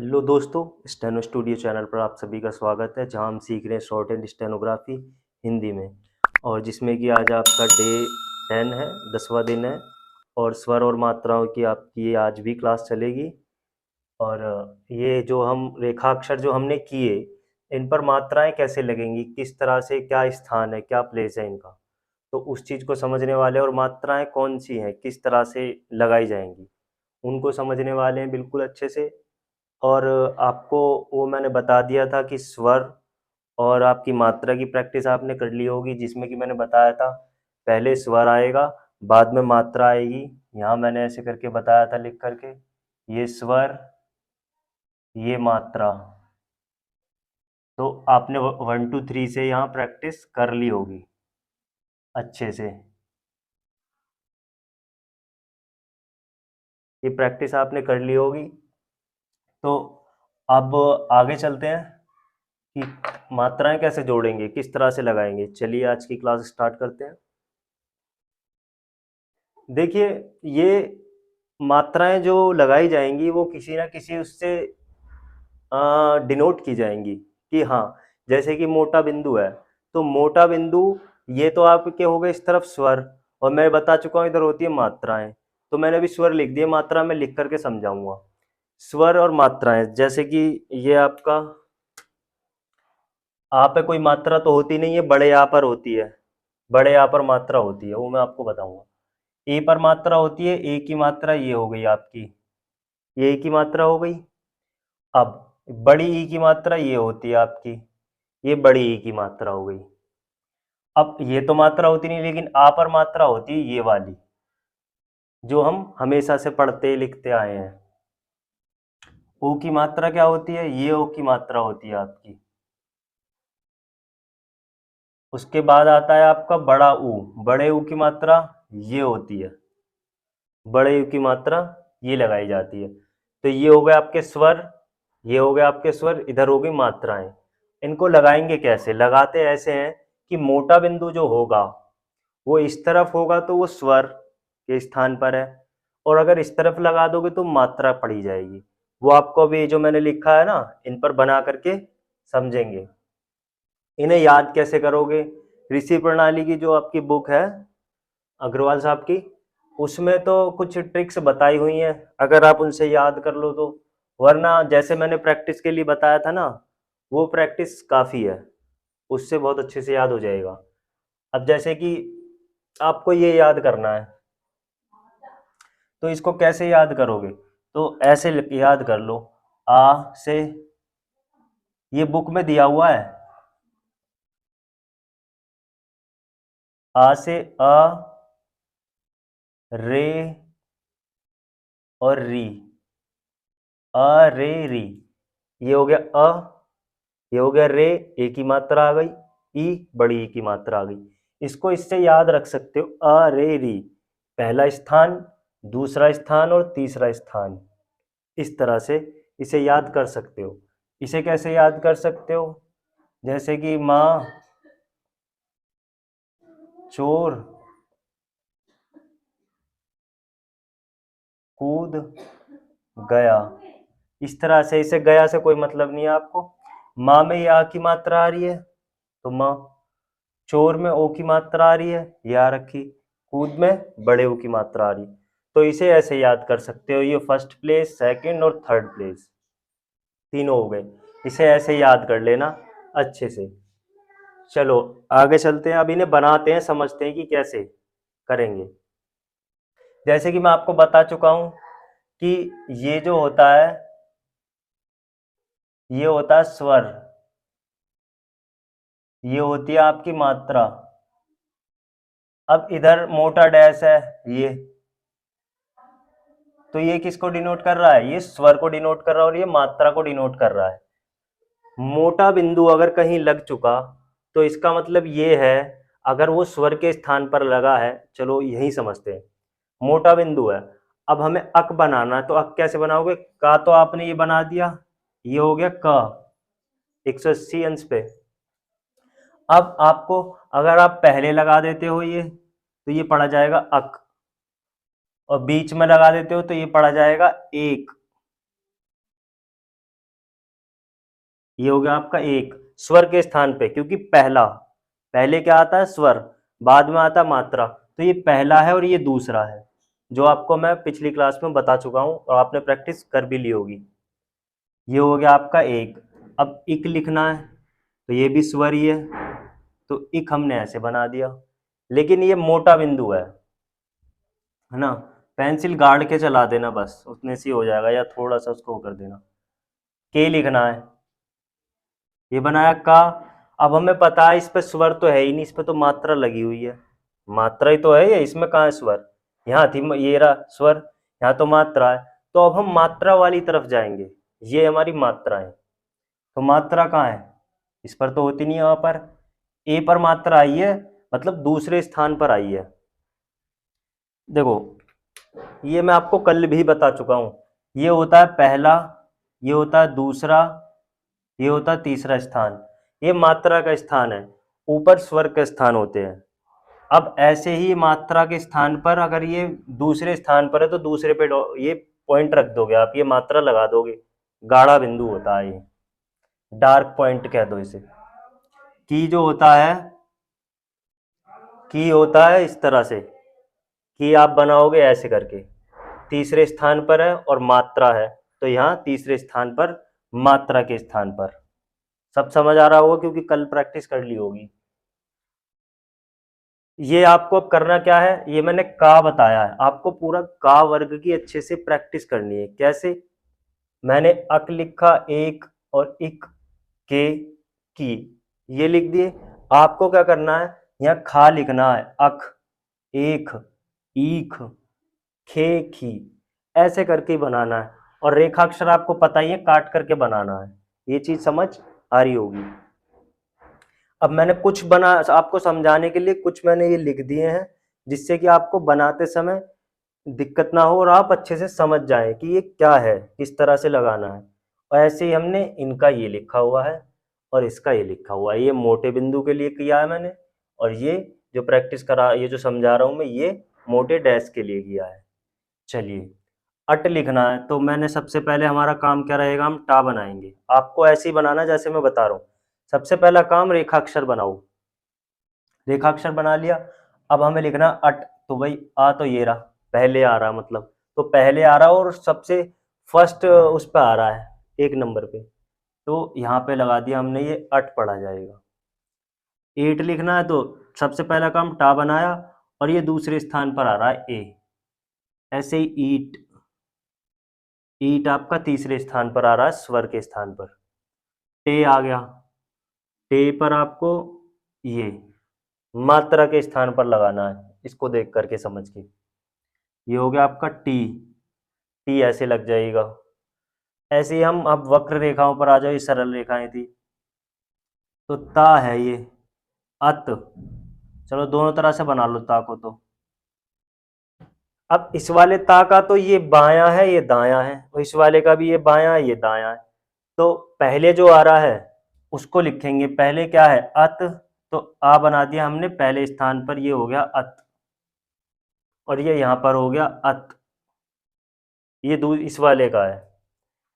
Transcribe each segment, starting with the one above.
Hello दोस्तों, steno studio channel पर आप सभी का स्वागत है, जहां हम सीख रहे हैं शॉर्ट एंड स्टेनोग्राफी हिंदी में। और जिसमें कि आज आपका डे 10 है, 10वां दिन है। और स्वर और मात्राओं की आपकी आज भी क्लास चलेगी। और ये जो हम रेखाक्षर जो हमने किए, इन पर मात्राएं कैसे लगेंगी, किस तरह से, क्या स्थान है, क्या प्लेस है इनका, तो उस चीज़ को समझने वाले। और मात्राएं कौन सी हैं, किस तरह से लगाई जाएंगी, उनको समझने वाले हैं बिल्कुल अच्छे से। और आपको वो मैंने बता दिया था कि स्वर और आपकी मात्रा की प्रैक्टिस आपने कर ली होगी, जिसमें कि मैंने बताया था पहले स्वर आएगा, बाद में मात्रा आएगी। यहाँ मैंने ऐसे करके बताया था लिख करके, ये स्वर, ये मात्रा। तो आपने 1 2 3 से यहाँ प्रैक्टिस कर ली होगी अच्छे से। ये प्रैक्टिस आपने कर ली होगी। तो अब आगे चलते हैं कि मात्राएं कैसे जोड़ेंगे, किस तरह से लगाएंगे। चलिए आज की क्लास स्टार्ट करते हैं। देखिए, ये मात्राएं जो लगाई जाएंगी वो किसी ना किसी उससे डिनोट की जाएंगी कि हाँ, जैसे कि मोटा बिंदु है, तो मोटा बिंदु ये तो आपके हो गए इस तरफ स्वर। और मैं बता चुका हूँ इधर होती है मात्राएं। तो मैंने अभी स्वर लिख दिए, मात्रा में लिख करके समझाऊंगा। स्वर और मात्राएं, जैसे कि ये आपका आ पे कोई मात्रा तो होती नहीं है, बड़े आ पर होती है। बड़े आ पर मात्रा होती है, वो मैं आपको बताऊंगा। ए पर मात्रा होती है, ए की मात्रा ये हो गई आपकी, ये ए की मात्रा हो गई। अब बड़ी ई की मात्रा ये होती है आपकी, ये बड़ी ई की मात्रा हो गई। अब ये तो मात्रा होती नहीं, लेकिन आ पर मात्रा होती है ये वाली, जो हम हमेशा से पढ़ते लिखते आए हैं। ओ की मात्रा क्या होती है, ये ओ की मात्रा होती है आपकी। उसके बाद आता है आपका बड़ा ऊ। बड़े ऊ की मात्रा ये होती है, बड़े यू की मात्रा ये लगाई जाती है। तो ये हो गए आपके स्वर, ये हो गए आपके स्वर, इधर हो गई मात्राएं। इनको लगाएंगे कैसे, लगाते ऐसे हैं कि मोटा बिंदु जो होगा वो इस तरफ होगा, तो वो स्वर के स्थान पर है। और अगर इस तरफ लगा दोगे तो मात्रा पड़ी जाएगी। वो आपको अभी जो मैंने लिखा है ना, इन पर बना करके समझेंगे। इन्हें याद कैसे करोगे, ऋषि प्रणाली की जो आपकी बुक है अग्रवाल साहब की, उसमें तो कुछ ट्रिक्स बताई हुई हैं, अगर आप उनसे याद कर लो तो। वरना जैसे मैंने प्रैक्टिस के लिए बताया था ना, वो प्रैक्टिस काफ़ी है, उससे बहुत अच्छे से याद हो जाएगा। अब जैसे कि आपको ये याद करना है, तो इसको कैसे याद करोगे, तो ऐसे याद कर लो। आ से, ये बुक में दिया हुआ है, आ से अ, रे और री, अ रे री। ये हो गया अ, ये हो गया रे, ए की मात्रा आ गई, ई बड़ी ई की मात्रा आ गई। इसको इससे याद रख सकते हो, अ रे री, पहला स्थान, दूसरा स्थान और तीसरा स्थान। इस तरह से इसे याद कर सकते हो। इसे कैसे याद कर सकते हो, जैसे कि माँ चोर कूद गया, इस तरह से। इसे गया से कोई मतलब नहीं है आपको। माँ में ये आ की मात्रा आ रही है तो माँ, चोर में ओ की मात्रा आ रही है, ये आ रखी, कूद में बड़े ओ की मात्रा आ रही। तो इसे ऐसे याद कर सकते हो, ये फर्स्ट प्लेस, सेकंड और थर्ड प्लेस, तीनों हो गए। इसे ऐसे याद कर लेना अच्छे से। चलो आगे चलते हैं, अब इन्हें बनाते हैं, समझते हैं कि कैसे करेंगे। जैसे कि मैं आपको बता चुका हूं कि ये जो होता है, ये होता है स्वर, ये होती है आपकी मात्रा। अब इधर मोटा डैश है ये, तो ये किसको डिनोट कर रहा है, ये स्वर को डिनोट कर रहा है, और ये मात्रा को डिनोट कर रहा है। मोटा बिंदु अगर कहीं लग चुका तो इसका मतलब ये है, अगर वो स्वर के स्थान पर लगा है, चलो यही समझते हैं। मोटा बिंदु है, अब हमें अक बनाना है, तो अक कैसे बनाओगे, का तो आपने ये बना दिया, ये हो गया क 180 अंश पे। अब आपको, अगर आप पहले लगा देते हो ये, तो ये पड़ा जाएगा अक, और बीच में लगा देते हो तो ये पड़ा जाएगा एक। ये हो गया आपका एक स्वर के स्थान पे, क्योंकि पहले क्या आता है स्वर, बाद में आता है मात्रा, तो ये पहला है और ये दूसरा है, जो आपको मैं पिछली क्लास में बता चुका हूँ और आपने प्रैक्टिस कर भी ली होगी। ये हो गया आपका एक। अब इक लिखना है तो ये भी स्वर ही है, तो इक हमने ऐसे बना दिया, लेकिन ये मोटा बिंदु है ना, पेंसिल गाड़ के चला देना बस, उतने से ही हो जाएगा, या थोड़ा सा उसको कर देना। के लिखना है, ये बनाया का। अब हमें पता है इस पे स्वर तो है ही नहीं, इस पे तो मात्रा लगी हुई है, मात्रा ही तो है ये, इसमें कहाँ है स्वर, यहाँ थी ये रहा स्वर, यहाँ तो मात्रा है, तो अब हम मात्रा वाली तरफ जाएंगे, ये हमारी मात्रा है, तो मात्रा कहाँ है, इस पर तो होती नहीं है, वहां पर ए पर मात्रा आई है, मतलब दूसरे स्थान पर आई है। देखो ये मैं आपको कल भी बता चुका हूं, ये होता है पहला, ये होता है दूसरा, ये होता है तीसरा स्थान, ये मात्रा का स्थान है, ऊपर स्वर के स्थान होते हैं। अब ऐसे ही मात्रा के स्थान पर अगर ये दूसरे स्थान पर है तो दूसरे पे ये पॉइंट रख दोगे आप, ये मात्रा लगा दोगे, गाढ़ा बिंदु होता है ये, डार्क पॉइंट कह दो इसे। की जो होता है, की होता है इस तरह से, की आप बनाओगे ऐसे करके, तीसरे स्थान पर है और मात्रा है, तो यहाँ तीसरे स्थान पर मात्रा के स्थान पर। सब समझ आ रहा होगा क्योंकि कल प्रैक्टिस कर ली होगी। ये आपको अब करना क्या है, ये मैंने का बताया है, आपको पूरा का वर्ग की अच्छे से प्रैक्टिस करनी है। कैसे, मैंने अक लिखा एक और इक के की, ये लिख दिए। आपको क्या करना है, यहाँ खा लिखना है, अख एक ईख खे खी, ऐसे करके बनाना है, और रेखाक्षर आपको पता ही है काट करके बनाना है, ये चीज समझ आ रही होगी। अब मैंने कुछ बना आपको समझाने के लिए, कुछ मैंने ये लिख दिए हैं जिससे कि आपको बनाते समय दिक्कत ना हो और आप अच्छे से समझ जाएं कि ये क्या है, किस तरह से लगाना है। और ऐसे ही हमने इनका ये लिखा हुआ है और इसका ये लिखा हुआ है, ये मोटे बिंदु के लिए किया है मैंने, और ये जो प्रैक्टिस करा, ये जो समझा रहा हूं मैं, ये मोटे डैश के लिए किया है। चलिए अट लिखना है, तो मैंने सबसे पहले हमारा काम क्या रहेगा, हम टा बनाएंगे, आपको ऐसे ही बनाना जैसे मैं बता रहा हूँ। सबसे पहला काम रेखाक्षर बनाओ, रेखाक्षर बना लिया। अब हमें लिखना अट, तो भाई आ तो ये रहा, पहले आ रहा, मतलब तो पहले आ रहा और सबसे फर्स्ट उस पर आ रहा है, एक नंबर पे, तो यहाँ पे लगा दिया हमने, ये अट पढ़ा जाएगा। ईट लिखना है, तो सबसे पहला काम टा बनाया और ये दूसरे स्थान पर आ रहा है ए, ऐसे ही ईट, ईट आपका तीसरे स्थान पर आ रहा है स्वर के स्थान पर। टे आ गया, टे पर आपको ये मात्रा के स्थान पर लगाना है, इसको देख करके समझ के। ये हो गया आपका टी, टी ऐसे लग जाएगा। ऐसे ही हम अब वक्र रेखाओं पर आ जाओ, ये सरल रेखाएं थी, तो ता है ये, अत, चलो दोनों तरह से बना लो ता को। तो अब इस वाले ता का तो ये बायां है ये दायां है, और इस वाले का भी ये बायां है ये दायां है, तो पहले जो आ रहा है उसको लिखेंगे, पहले क्या है अत, तो आ बना दिया हमने पहले स्थान पर, ये हो गया अत, और ये यहां पर हो गया अत, ये दूर इस वाले का है,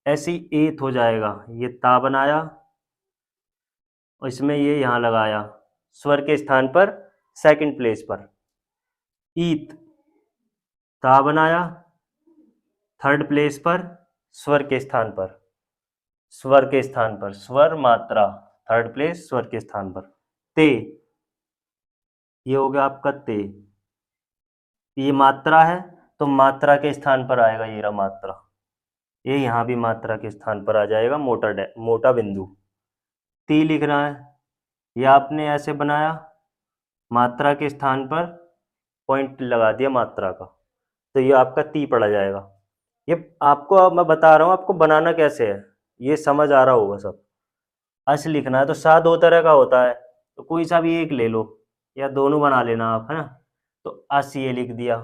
ऐसे ही एत हो जाएगा, ये ता बनाया और इसमें ये यहां लगाया स्वर के स्थान पर, सेकंड प्लेस पर ईत, ता बनाया थर्ड प्लेस पर, स्वर के स्थान पर, स्वर के स्थान पर, स्वर मात्रा थर्ड प्लेस स्वर के स्थान पर। ते, ये हो गया आपका ते, ये मात्रा है तो मात्रा के स्थान पर आएगा, ये रहा मात्रा, ये यहाँ भी मात्रा के स्थान पर आ जाएगा, मोटा बिंदु। ती लिखना है, ये आपने ऐसे बनाया, मात्रा के स्थान पर पॉइंट लगा दिया मात्रा का, तो ये आपका ती पड़ा जाएगा। ये आपको अब मैं बता रहा हूँ आपको बनाना कैसे है, ये समझ आ रहा होगा सब। अश लिखना है, तो सा दो तरह का होता है, तो कोई सा भी एक ले लो या दोनों बना लेना आप, है ना। तो अश ये लिख दिया,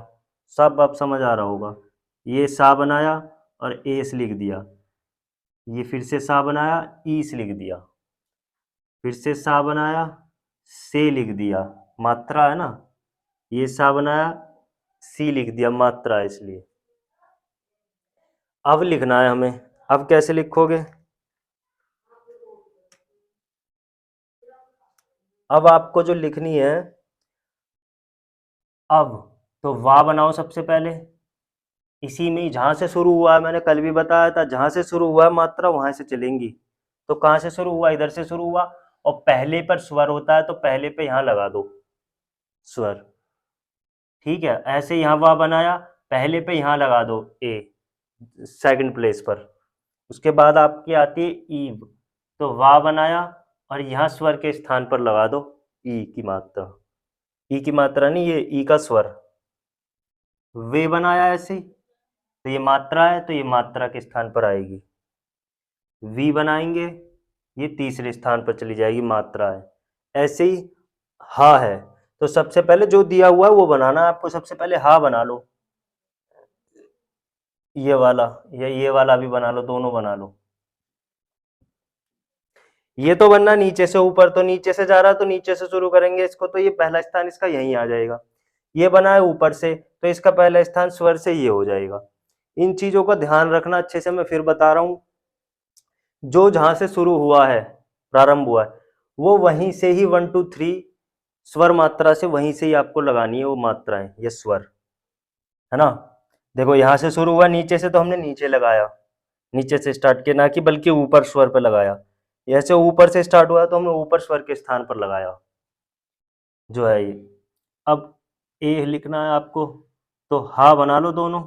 सब अब समझ आ रहा होगा। ये सा बनाया और एस लिख दिया, ये फिर से सा बनाया ईस लिख दिया, फिर से सा बनाया से लिख दिया, मात्रा है ना, ये सा बनाया सी लिख दिया, मात्रा है इसलिए। अब लिखना है हमें, अब कैसे लिखोगे, अब आपको जो लिखनी है, अब तो वाह बनाओ सबसे पहले, इसी में ही जहां से शुरू हुआ है, मैंने कल भी बताया था, जहां से शुरू हुआ है मात्रा वहां से चलेंगी। तो कहाँ से शुरू हुआ, इधर से शुरू हुआ, और पहले पर स्वर होता है तो पहले पे यहाँ लगा दो स्वर, ठीक है। ऐसे यहाँ वाह बनाया, पहले पे यहाँ लगा दो ए, सेकंड प्लेस पर। उसके बाद आपकी आती है ईव, तो वाह बनाया और यहाँ स्वर के स्थान पर लगा दो ई की मात्रा, ई की मात्रा नहीं, ये ई का स्वर। वे बनाया ऐसे ही, तो ये मात्रा है तो ये मात्रा के स्थान पर आएगी। वी बनाएंगे, ये तीसरे स्थान पर चली जाएगी, मात्रा है। ऐसे ही हा है, तो सबसे पहले जो दिया हुआ है वो बनाना है आपको। सबसे पहले हा बना लो, ये वाला या ये वाला भी बना लो, दोनों बना लो। ये तो बनना नीचे से ऊपर, तो नीचे से जा रहा है तो नीचे से शुरू करेंगे इसको, तो ये पहला स्थान इसका यहीं आ जाएगा। ये बना है ऊपर से, तो इसका पहला स्थान स्वर से ये हो जाएगा। इन चीजों का ध्यान रखना अच्छे से, मैं फिर बता रहा हूं। जो जहां से शुरू हुआ है, प्रारंभ हुआ है, वो वहीं से ही 1 2 3 स्वर मात्रा से वहीं से ही आपको लगानी है वो मात्राएं, ये स्वर है ना। देखो यहां से शुरू हुआ नीचे से, तो हमने नीचे लगाया, नीचे से स्टार्ट किया, ना कि बल्कि ऊपर स्वर पे लगाया। ऐसे ऊपर से स्टार्ट हुआ तो हमने ऊपर स्वर के स्थान पर लगाया, जो है ये। अब ए लिखना है आपको, तो हा बना लो दोनों,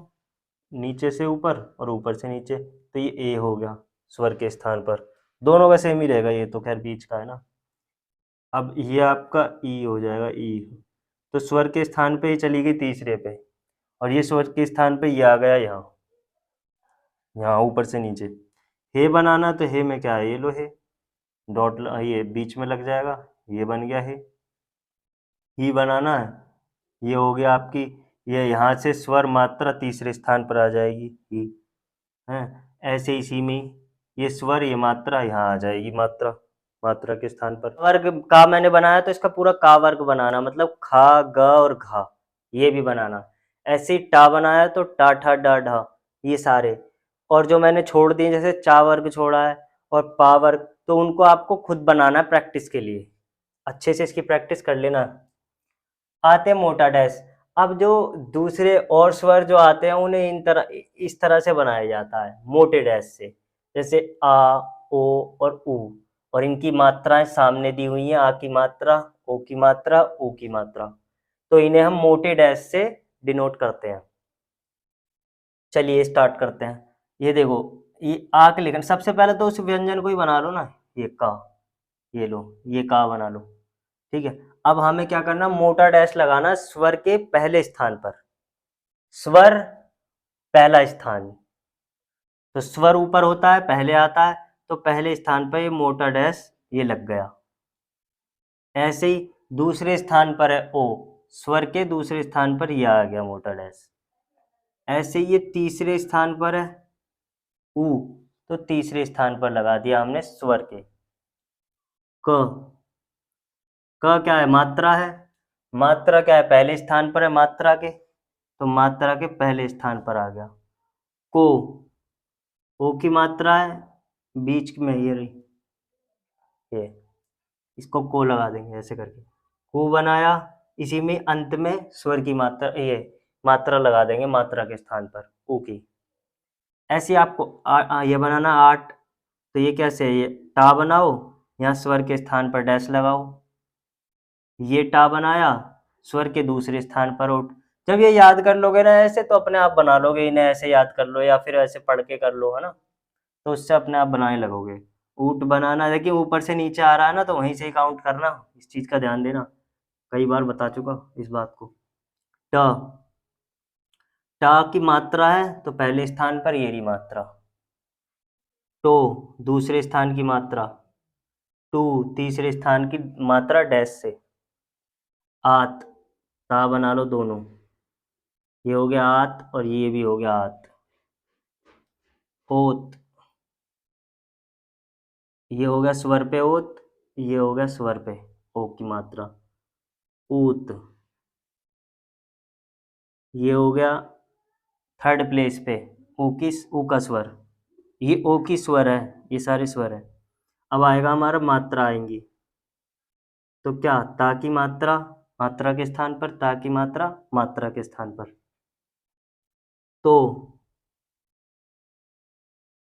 नीचे से ऊपर और ऊपर से नीचे, तो ये ए हो गया स्वर के स्थान पर। दोनों का सेम ही रहेगा, ये तो खैर बीच का है ना। अब ये आपका ई हो जाएगा, ई, तो स्वर के स्थान पे ये चली गई तीसरे पे, और ये स्वर के स्थान पे ये आ गया यहाँ, यहाँ ऊपर से नीचे। हे बनाना, तो हे में क्या है, ये लो हे, डॉट ये बीच में लग जाएगा, ये बन गया हे। ही बनाना है, ये हो गया आपकी, ये यहाँ से स्वर मात्रा तीसरे स्थान पर आ जाएगी ही, है। ऐसे इसी में ये स्वर ये मात्रा यहाँ आ जाएगी, मात्रा, मात्रा के स्थान पर। वर्ग का मैंने बनाया, तो इसका पूरा का वर्ग बनाना, मतलब खा ग और घा, ये भी बनाना। ऐसे ही टा बनाया, तो टा ठा डा ढा, ये सारे। और जो मैंने छोड़ दिए, जैसे चा वर्ग छोड़ा है और पा वर्ग, तो उनको आपको खुद बनाना है प्रैक्टिस के लिए, अच्छे से इसकी प्रैक्टिस कर लेना। आते हैं मोटा डैश। अब जो दूसरे और स्वर जो आते हैं उन्हें इस तरह से बनाया जाता है, मोटे डैश से, जैसे आ, ओ और ऊ, और इनकी मात्राएं सामने दी हुई हैं, आ की मात्रा, ओ की मात्रा, ऊ की मात्रा, तो इन्हें हम मोटे डैश से डिनोट करते हैं। चलिए स्टार्ट करते हैं। ये देखो, ये आ के लिखना, सबसे पहले तो उस व्यंजन को ही बना लो ना, ये का, ये लो, ये का बना लो, ठीक है। अब हमें क्या करना, मोटा डैश लगाना स्वर के पहले स्थान पर, स्वर पहला स्थान, तो स्वर ऊपर होता है पहले आता है, तो पहले स्थान पर ये मोटा डैश ये लग गया। ऐसे ही दूसरे स्थान पर है ओ, स्वर के दूसरे स्थान पर ये आ गया मोटा डैश। ऐसे ही ये तीसरे स्थान पर है ऊ, तो तीसरे स्थान पर लगा दिया हमने स्वर के। क, क क्या है, मात्रा है, मात्रा क्या है, पहले स्थान पर है मात्रा के, तो मात्रा के पहले स्थान पर आ गया। को, ओ की मात्रा है, बीच में ये रही, ये, इसको को लगा देंगे ऐसे करके, को बनाया। इसी में अंत में स्वर की मात्रा, ये मात्रा लगा देंगे मात्रा के स्थान पर ऊ की। ऐसे आपको ये बनाना 8, तो ये कैसे है, ये टा बनाओ, यहाँ स्वर के स्थान पर डैश लगाओ, ये टा बनाया, स्वर के दूसरे स्थान पर उठ। जब ये याद कर लोगे ना ऐसे, तो अपने आप बना लोगे, इन्हें ऐसे याद कर लो या फिर ऐसे पढ़ के कर लो, है ना, तो उससे अपने आप बनाने लगोगे। ऊट बनाना, देखिए ऊपर से नीचे आ रहा है ना, तो वहीं से ही काउंट करना, इस चीज का ध्यान देना, कई बार बता चुका इस बात को। ट, ट की मात्रा है, तो पहले स्थान पर ये रही मात्रा। टो, दूसरे स्थान की मात्रा। टू, तीसरे स्थान की मात्रा डैश से। आत, ता बना लो दोनों, ये हो गया आत और ये भी हो गया आत। ओत, ये हो गया स्वर पे ओत, ये हो गया स्वर पे ओ की मात्रा। ऊत, ये हो गया थर्ड प्लेस पे ऊ का स्वर, ये ओ की स्वर है, ये सारे स्वर है। अब आएगा हमारा मात्रा आएंगी, तो क्या ता की मात्रा, मात्रा के स्थान पर, ता की मात्रा मात्रा के स्थान पर, तो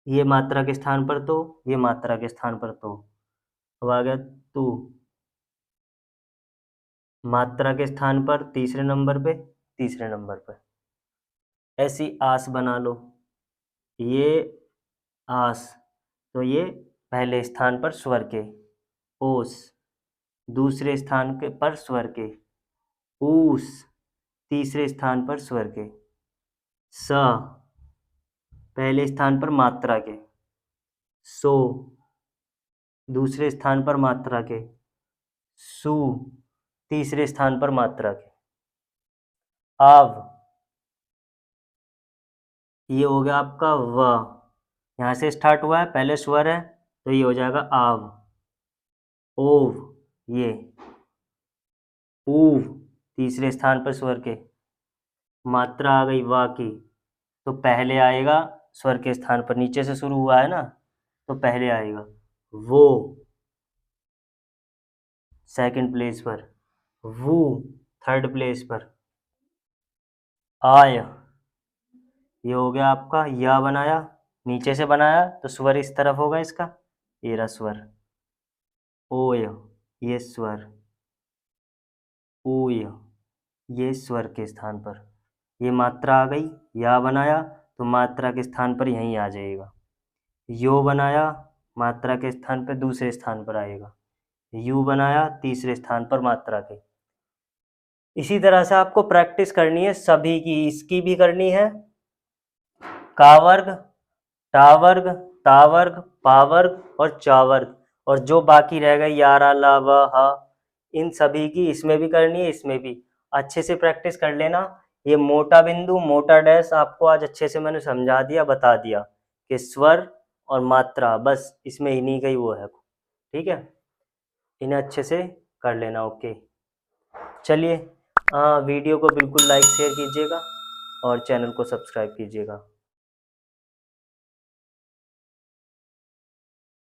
ये मात्रा के स्थान पर, तो ये मात्रा के स्थान पर, तो अब आ गया तू, मात्रा के स्थान पर तीसरे नंबर पे, तीसरे नंबर पर। ऐसी आस बना लो, ये आस, तो ये पहले स्थान पर स्वर के, ओस, दूसरे स्थान के पर स्वर के, ऊस, तीसरे स्थान पर स्वर के, स, पहले स्थान पर मात्रा के, सो, दूसरे स्थान पर मात्रा के, सु, तीसरे स्थान पर मात्रा के, आव, ये हो गया आपका व, यहाँ से स्टार्ट हुआ है, पहले स्वर है तो ये हो जाएगा आव, ओव, ये ऊव, तीसरे स्थान पर स्वर के, मात्रा आ गई वा की, तो पहले आएगा स्वर के स्थान पर, नीचे से शुरू हुआ है ना, तो पहले आएगा वो, सेकंड प्लेस पर, वो थर्ड प्लेस पर, आय, ये हो गया आपका या बनाया, नीचे से बनाया तो स्वर इस तरफ होगा इसका, ये रहा स्वर, ओय, ये स्वर, ऊय, ये स्वर के स्थान पर, ये मात्रा आ गई, या बनाया तो मात्रा के स्थान पर यहीं आ जाएगा, यो बनाया मात्रा के स्थान पर दूसरे स्थान पर आएगा, यू बनाया तीसरे स्थान पर मात्रा के। इसी तरह से आपको प्रैक्टिस करनी है सभी की, इसकी भी करनी है, का वर्ग, टा वर्ग, ता वर्ग, पा वर्ग और चा वर्ग, और जो बाकी रह गए यारा ला व हा, इन सभी की इसमें भी करनी है, इसमें भी अच्छे से प्रैक्टिस कर लेना। ये मोटा बिंदु, मोटा डैश आपको आज अच्छे से मैंने समझा दिया, बता दिया कि स्वर और मात्रा, बस इसमें इन्हीं का ही वो है, ठीक है, इन्हें अच्छे से कर लेना। ओके, चलिए वीडियो को बिल्कुल लाइक शेयर कीजिएगा और चैनल को सब्सक्राइब कीजिएगा।